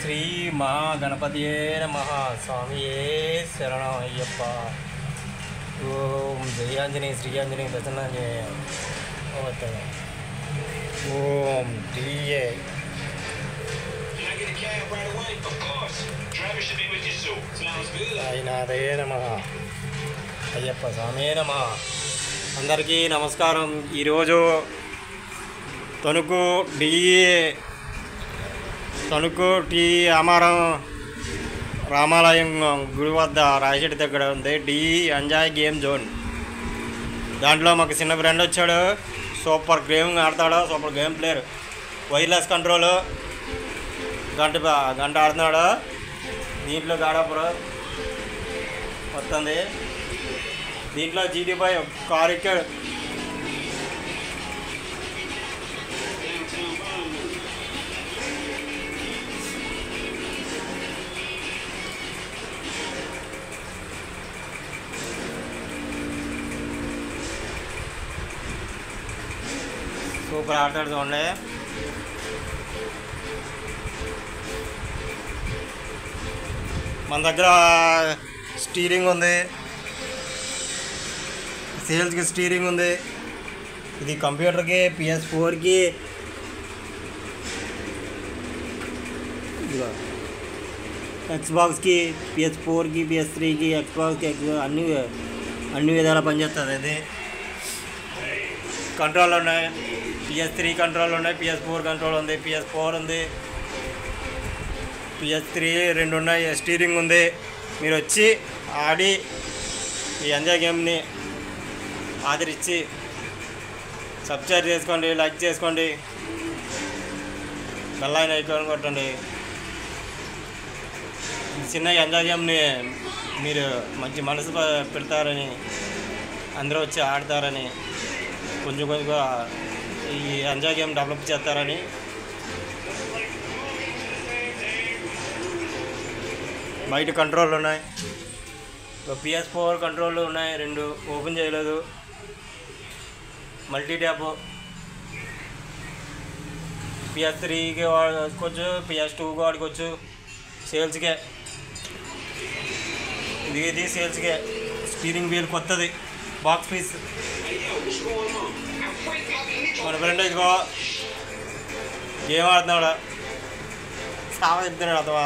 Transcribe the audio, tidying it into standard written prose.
శ్రీ మహాగణపతియే నమః. స్వామియే శరణం అయ్యప్ప. ఓం జయాంజనేయ శ్రీయాంజనేయ ప్రసన్నాంజనేయ. ఓం టీఏ సాయినాథే నమః. అయ్యప్ప స్వామియే నమః. అందరికీ నమస్కారం. ఈరోజు తణుకు టీ అమారం రామాలయం గుడి వద్ద రాయచెట్టు దగ్గర ఉంది ఎంజాయ్ గేమ్ జోన్. దాంట్లో మాకు చిన్న ఫ్రెండ్ వచ్చాడు. సూపర్ గేమ్ ఆడతాడు. Super game player. Wireless control గంట ఆడుతున్నాడు. దీంట్లో గాడాపురం వస్తుంది. దీంట్లో జీటీపై కారు ఎక్కాడు. సూపర్ ఆడతాడు చూడండి. మన దగ్గర స్టీరింగ్ ఉంది. సేల్స్కి స్టీరింగ్ ఉంది. ఇది కంప్యూటర్కి, PS4కి, ఎక్స్బాక్స్కి, PS4కి, PS3కి, ఎక్స్బాక్స్కి అన్ని విధాలా పనిచేస్తుంది. ఇది కంట్రోల్ ఉన్నాయి. PS3 కంట్రోల్ ఉన్నాయి. PS4 కంట్రోల్ ఉంది. PS4 ఉంది. PS3 రెండు ఉన్నాయి. స్టీరింగ్ ఉంది. మీరు వచ్చి ఆడి ఈ ఎంజాయ్ గేమ్ని ఆదరించి సబ్స్క్రైబ్ చేసుకోండి, లైక్ చేసుకోండి, బెల్ ఐకాన్ కొట్టండి. చిన్న ఎంజాయ్ గేమ్ని మీరు మంచి మనసు పెడతారని, అందరూ వచ్చి ఆడతారని, కొంచెం ఈ ఎంజాయ్ గేమ్ డెవలప్ చేస్తారని. బయట కంట్రోల్ ఉన్నాయి. PS4 కంట్రోల్ ఉన్నాయి. 2 ఓపెన్ చేయలేదు. Multi tap. PS3కి వాడుకోవచ్చు, PS2కి వాడుకోవచ్చు. సేల్స్కే ఇది సేల్స్కే. స్టీరింగ్ వీల్ కొత్తది, బాక్స్ పీస్. మన ఫ్రెండ్ ఇదిగో గేమ్ ఆడుతున్నాడు. సావ చెప్తున్నాడు అర్థం